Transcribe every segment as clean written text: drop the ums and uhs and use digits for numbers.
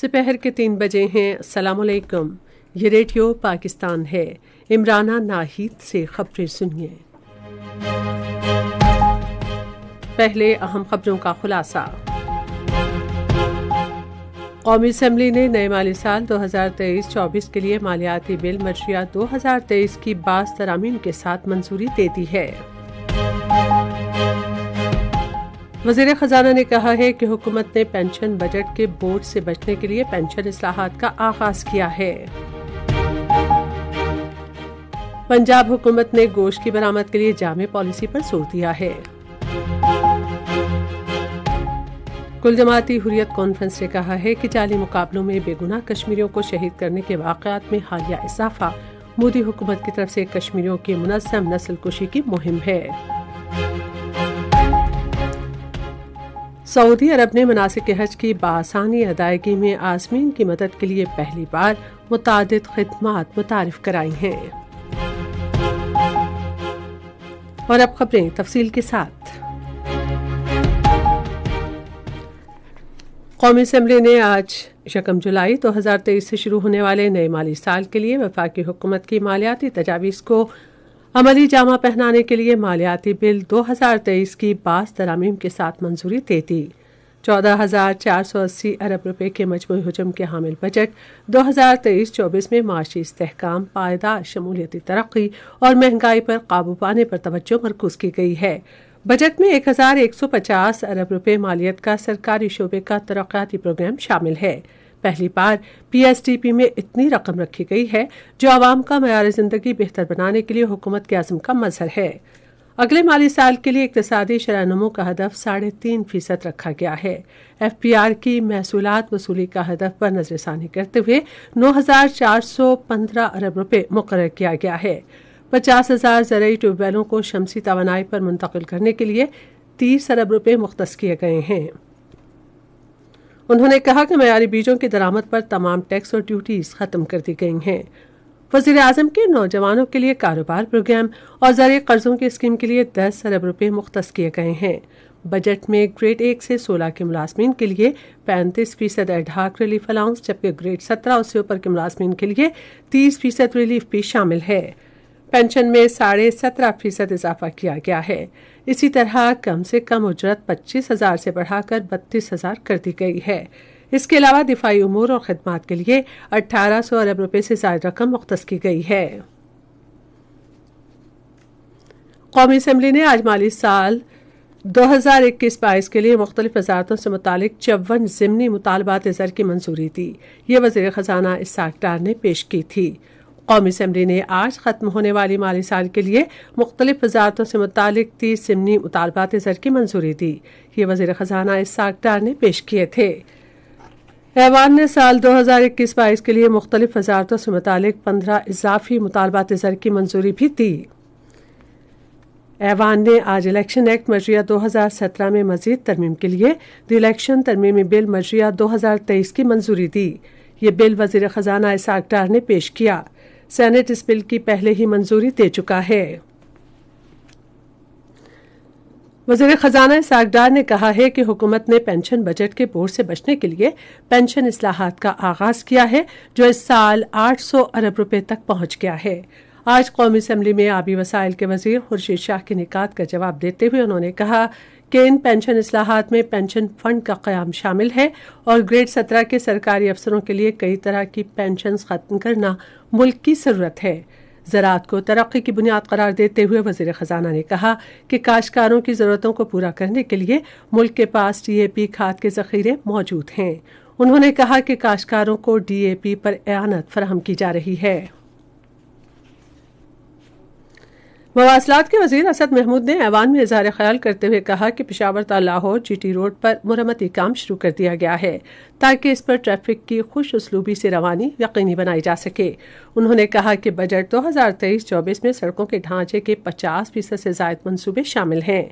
दोपहर के 3 बजे हैं। अस्सलाम वालेकुम। ये रेडियो पाकिस्तान है। इमराना नाहिद से खबरें सुनिए। पहले अहम खबरों का खुलासा। कौमी असम्बली ने नए माली साल 2023-24 के लिए मालियाती बिल मर्शिया 2023 की बाज़ तरामीम के साथ मंजूरी दे दी है। वज़ीर ख़ज़ाना ने कहा है कि हुकूमत ने पेंशन बजट के बोझ से बचने के लिए पेंशन इस्लाहात का आगाज किया है। पंजाब हुकूमत ने गोश्त की बरामद के लिए जामे पॉलिसी पर जोर दिया है। कुल जमाती हुर्रियत कॉन्फ्रेंस ने कहा है कि जाली मुकाबलों में बेगुनाह कश्मीरियों को शहीद करने के वाक़यात में हालिया इजाफा मोदी हुकूमत की तरफ से कश्मीरियों की मुनज़्ज़म नस्ल कुशी की मुहिम है। सऊदी अरब ने मनासिक हज की बासानी अदायगी में आज़मीन की मदद के लिए पहली बार मुतादिद खिदमात मुतारिफ कराई हैं। और अब खबरें तफसील के साथ। कौमी असम्बली ने आज 1 जुलाई 2023 से शुरू होने वाले नए माली साल के लिए वफाकी हुकूमत की मालियाती तजावीज़ को अमली जामा पहनाने के लिए मालियाती बिल 2023 की बाज़ तरामीम के साथ मंजूरी दे दी। 14,480 अरब रुपए के मजमूई हुजम के हामिल बजट 2023-24 में माशी इस्तेहकाम, पायदार शमूलियती तरक्की और महंगाई पर काबू पाने पर तवज्जो मरकूज की गई है। बजट में 1,150 अरब रुपए मालियत का सरकारी शोबे का तरक्याती प्रोग्राम शामिल है। पहली बार PSDP में इतनी रकम रखी गई है जो आवाम का मयार जिंदगी बेहतर बनाने के लिए हुकूमत के अज़्म का मज़हर है। अगले माली साल के लिए इक़्तिसादी शरह-ए-नमू का हदफ 3.5% रखा गया है। FPR की महसूलात वसूली का हदफ पर नजरसानी करते हुए 9,415 अरब रुपए मुकर्रर किया गया है। 50,000 ज़रई ट्यूबवेलों को शमसी तवानाई पर मुंतकिल करने के लिए 30 अरब रुपए मुख्तस किए गए हैं। उन्होंने कहा कि मयारी बीजों की दरामद पर तमाम टैक्स और ड्यूटीज खत्म कर दी गई हैं। वज़ीर आज़म के नौजवानों के लिए कारोबार प्रोग्राम और ज़रिए कर्जों की स्कीम के लिए 10 अरब रुपए मुख्तस किए गए हैं। बजट में ग्रेड 1 से 16 के मुलाजमीन के लिए 35% एडहाक रिलीफ अलाउंस, जबकि ग्रेड 17 और से ऊपर के मुलाजमीन के लिए 30% रिलीफ भी शामिल है। पेंशन में 17.5% इजाफा किया गया है। इसी तरह कम से कम उजरत 25,000 से बढ़ाकर 32,000 कर दी गई है। इसके अलावा दिफाई उमूर और खिदमात के लिए 1,800 अरब रुपए से ज्यादा रकम मुख्तस की गई है। कौमी असम्बली ने आज माली साल 2021-22 के लिए मुख्तलिफ वजारतों से मुतालिक 54 ज़िमनी मुतालबात ज़र की मंजूरी दी। ये वज़ीर ख़ज़ाना इस्हाक़ डार ने पेश की थी। कौमी असम्बली ने आज खत्म होने वाली माली साल के लिए मुख्तलिफ वजारतों से मुतालिक 30 ज़िमनी मुतालबात ज़र की मंजूरी दी। ये वज़ीर ख़ज़ाना इस्हाक़ डार ने पेश किए थे। ऐवान ने साल 2021-22 के लिए मुख्तलिफ वजारतों से मुतालिक 15 इजाफी मुतालबात ज़र की मंजूरी भी दी। ऐवान ने आज इलेक्शन एक्ट मर्जिया 2017 में मजीद तरमीम के लिए द इलेक्शन तरमीमी बिल मर्जिया 2023 की मंजूरी दी। ये बिल वज़ीर ख़ज़ाना इस्हाक़ डार ने पेश किया। सेनेट इस बिल की पहले ही मंजूरी दे चुका है। वज़ीर ख़ज़ाना इस्हाक़ डार ने कहा है कि हुकूमत ने पेंशन बजट के बोझ से बचने के लिए पेंशन इस्लाहात का आगाज किया है, जो इस साल 800 अरब रुपए तक पहुंच गया है। आज कौमी असम्बली में आबी वसाइल के वज़ीर खुर्शीद शाह की निकात का जवाब देते हुए उन्होंने कहा कि इन पेंशन इस्लाहात में पेंशन फंड का क़याम शामिल है और ग्रेड 17 के सरकारी अफसरों के लिए कई तरह की पेंशन खत्म करना मुल्क की ज़रूरत है। ज़राअत को तरक्की की बुनियाद करार देते हुए वज़ीर ख़ज़ाना ने कहा कि काश्तकारों की ज़रूरतों को पूरा करने के लिए मुल्क के पास DAP खाद के ज़ख़ीरे मौजूद हैं। उन्होंने कहा कि काश्तकारों को DAP पर एआनत फराहम की जा रही है। मवासलात के वज़ीर असद महमूद ने ऐवान में इज़हार ख्याल करते हुए कहा कि पेशावर ता लाहौर GT रोड पर मुरम्मती काम शुरू कर दिया गया है ताकि इस पर ट्रैफिक की खुश उसलूबी से रवानी यकीनी बनाई जा सके। उन्होंने कहा कि बजट 2023-24 में सड़कों के ढांचे के 50% से ज़ायद मंसूबे शामिल हैं।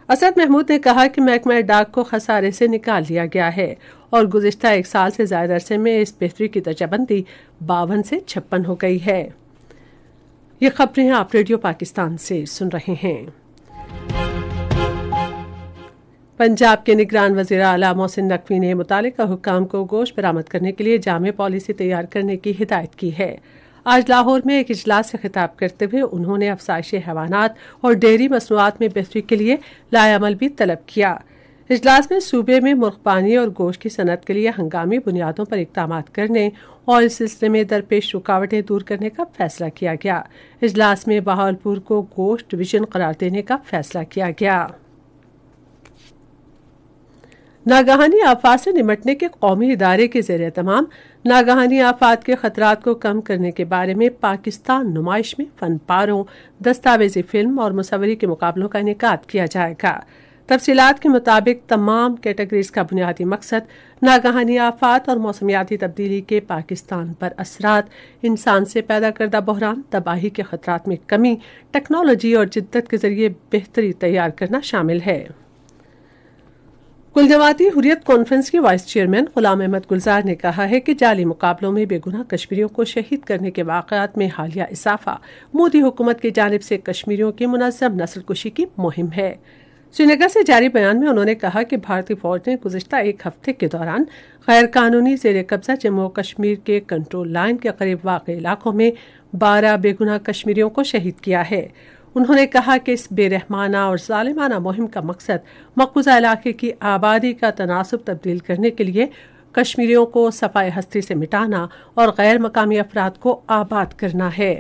असद महमूद ने कहा कि महकमा डाक को खसारे से निकाल लिया गया है और गुज़िश्ता 1 साल से ज़ायद अरसे में इस बेहतरी की दर्जाबंदी 52 से 56 हो गई है। ये खबरें आप रेडियो पाकिस्तान से सुन रहे हैं। पंजाब के निगरान वज़ीर आला मोहसिन नकवी ने मुतालिका हुक्काम को गोश्त बरामद करने के लिए जामे पॉलिसी तैयार करने की हिदायत की है। आज लाहौर में एक इजलास से खिताब करते हुए उन्होंने अफसाइशी हैवानात और डेयरी मसनूआत में बेहतरी के लिए लाएअमल भी तलब किया। इजलास में सूबे में मुर्गबानी और गोश्त की सनत के लिए हंगामी बुनियादों पर इक़दाम करने और इस सिलसिले में दरपेश रुकावटें दूर करने का फैसला किया गया। इजलास में बहावलपुर को गोश्त डिवीजन करार देने का फैसला किया गया। नागहानी आफात से निमटने के कौमी इदारे के ज़ेर तमाम नागहानी आफात के खतरात को कम करने के बारे में पाकिस्तान नुमाइश में फनपारों, दस्तावेजी फिल्म और मुसव्वरी के मुकाबलों का इनेकाद किया जाएगा। तफसीलात के मुताबिक तमाम कैटेगरीज का बुनियादी मकसद नागहानी आफात और मौसमियाती तब्दीली के पाकिस्तान पर असरात, इंसान से पैदा करदा बहरान, तबाही के खतरात में कमी, टेक्नोलॉजी और जिद्दत के जरिए बेहतरी तैयार करना शामिल है। कुल जमाती हुर्रियत कॉन्फ्रेंस के वाइस चेयरमैन गुलाम अहमद गुलजार ने कहा है कि जाली मुकाबलों में बेगुनाह कश्मीरियों को शहीद करने के वाक़यात में हालिया इजाफा मोदी हुकूमत की जानिब से कश्मीरियों की मुनज़्ज़म नस्लकुशी की मुहिम है। श्रीनगर से जारी बयान में उन्होंने कहा कि भारतीय फौज ने गुज़िश्ता एक हफ्ते के दौरान गैर कानूनी ज़ेर कब्जा जम्मू कश्मीर के कंट्रोल लाइन के करीब वाक़ इलाकों में 12 बेगुनाह कश्मीरियों को शहीद किया है। उन्होंने कहा कि इस बेरहमाना और ज़ालिमाना मुहिम का मकसद मक़बूज़ा इलाके की आबादी का तनासुब तब्दील करने के लिए कश्मीरियों को सफ़ाए हस्ती से मिटाना और गैर मकामी अफराद को आबाद करना है।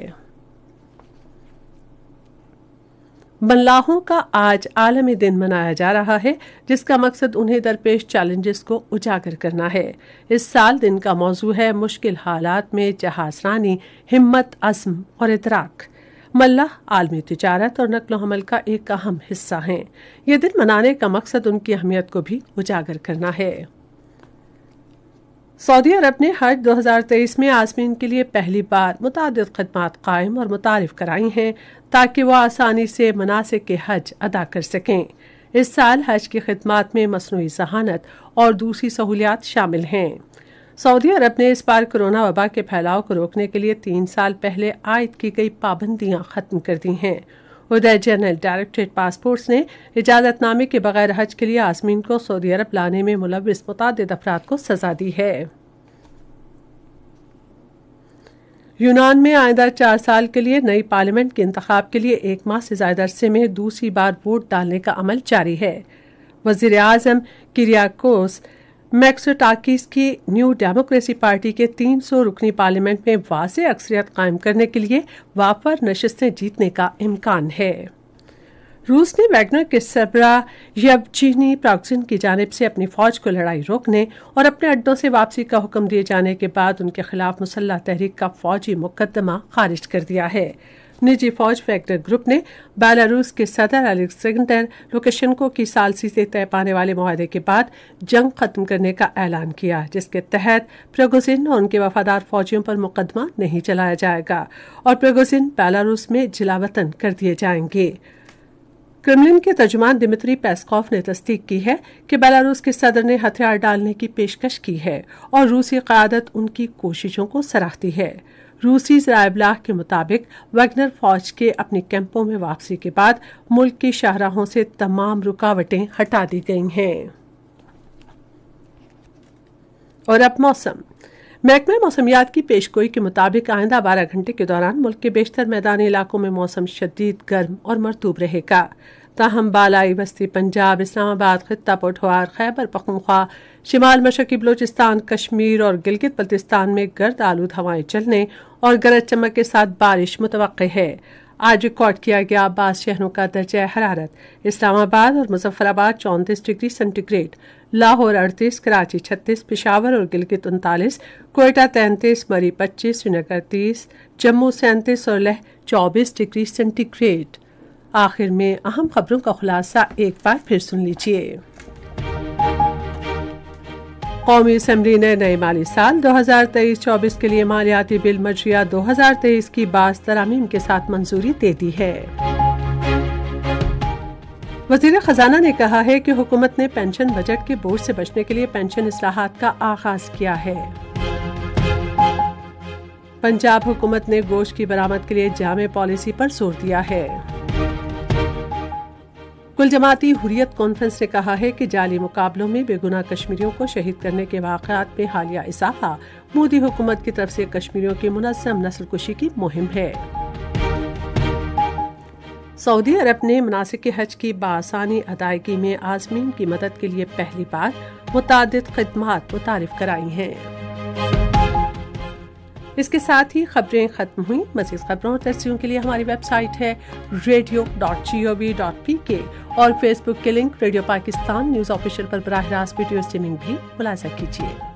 मल्लाहों का आज आलमी दिन मनाया जा रहा है, जिसका मकसद उन्हें दरपेश चैलेंजेस को उजागर करना है। इस साल दिन का मौजू है मुश्किल हालात में जहाज़रानी, हिम्मत, अज़्म और इदराक। मल्लाह आलमी तिजारत और नक्ल हमल का एक अहम हिस्सा हैं। ये दिन मनाने का मकसद उनकी अहमियत को भी उजागर करना है। सऊदी अरब ने हज 2023 में आज़मीन के लिए पहली बार मुतादिद खदमात कायम और मुतारिफ कराई हैं ताकि वह आसानी से मनासिक के हज अदा कर सकें। इस साल हज की खिदमात में मसनूई ज़हानत और दूसरी सहूलियात शामिल हैं। सऊदी अरब ने इस बार कोरोना वबा के फैलाव को रोकने के लिए 3 साल पहले आयद की गई पाबंदियां खत्म कर दी हैं। उधर जनरल डायरेक्टरेट पासपोर्ट्स ने इजाजतनामे के बगैर हज के लिए आज़मीन को सऊदी अरब लाने में मुलव्विस मुतादिद अफराद को सजा दी है। यूनान में आइंदा 4 साल के लिए नई पार्लियामेंट के इंतखाब के लिए 1 माह से ज़्यादा अरसे में दूसरी बार वोट डालने का अमल जारी है। वज़ीर आज़म किरियाकोस मैक्सोटाकिस की न्यू डेमोक्रेसी पार्टी के 300 रुकनी पार्लियामेंट में वाज़ेह अक्सरियत कायम करने के लिए वापर नशिस्तें जीतने का इम्कान है। रूस ने वैगनर के सरबराह येवजीनी प्रागोजिन की जानिब से अपनी फौज को लड़ाई रोकने और अपने अड्डों से वापसी का हुक्म दिए जाने के बाद उनके खिलाफ मुसल्लह तहरीक का फौजी मुकदमा खारिज कर दिया है। निजी फौज वैगनर ग्रुप ने बेलारूस के सदर अलेक्जेंडर लुकाशेंको की सालसी से तय पाने वाले मुआहदे के बाद जंग खत्म करने का ऐलान किया, जिसके तहत प्रागोजिन और उनके वफादार फौजियों पर मुकदमा नहीं चलाया जाएगा और प्रागोजिन बेलारूस में जिलावतन कर दिए जाएंगे। क्रेमलिन के तर्जुमान दिमित्री पेस्कोव ने तस्दीक की है कि बेलारूस के सदर ने हथियार डालने की पेशकश की है और रूसी क़यादत उनकी कोशिशों को सराहती है। रूसी ज़राए-इब्लाग के मुताबिक वैगनर फौज के अपने कैंपों में वापसी के बाद मुल्क की शाहराहों से तमाम रुकावटें हटा दी गई हैं। और अब मौसम। महकमा मौसमियात की पेशगोई के मुताबिक आइंदा 12 घंटे के दौरान मुल्क के बेशतर मैदानी इलाकों में मौसम शदीद गर्म और मरतूब रहेगा। ताहम बालाई वस्ती पंजाब, इस्लामाबाद, खित्ता पठवार, खैबर पख्तूनख्वा, शिमाल मशरकी बलोचिस्तान, कश्मीर और गिलगित बल्तिस्तान में गर्द आलूद हवाएं चलने और गरज चमक के साथ बारिश मुतवक्के है। आज रिकॉर्ड किया गया 22 शहरों का दर्जा हरारत। इस्लामाबाद और मुजफ्फराबाद 34 डिग्री सेंटीग्रेड, लाहौर 38, कराची 36, पेशावर और गिलगित 39, कोयटा 33, मरी 25, श्रीनगर 30, जम्मू 37 और लेह 24 डिग्री सेंटीग्रेड। आखिर में अहम खबरों का खुलासा एक बार फिर सुन लीजिए। कौमी असम्बली ने नए माली साल 2023-24 के लिए मालियाती बिल मजरिया 2023 की बाज़ तरामीम के साथ मंजूरी दे दी है। वज़ीर खजाना ने कहा है कि हुकूमत ने पेंशन बजट के बोझ से बचने के लिए पेंशन इस्लाहात का आगाज किया है। पंजाब हुकूमत ने गोश्त की बरामद के लिए जामे पॉलिसी पर जोर दिया है। کل جماعتی حریت کانفرنس نے کہا ہے کہ جعلی مقابلوں میں بے گناہ کشمیریوں کو شہید کرنے کے واقعات میں حالیہ اضافہ مودی حکومت کی طرف سے کشمیریوں کی منظم نسل کشی کی مہم ہے۔ سعودی عرب نے مناسک حج کی بآسانی ادائیگی میں عازمین کی مدد کے لیے پہلی بار متعدد خدمات متعارف کرائی ہیں۔ اس کے ساتھ ہی خبریں ختم ہوئیں۔ مزید خبروں اور تفصیلوں کے لیے ہماری ویب سائٹ ہے radio.gov.pk اور فیس بک کے link radio Pakistan news official پر براہ راست ویڈیو اسٹریمنگ بھی ملاحظہ کیجیے۔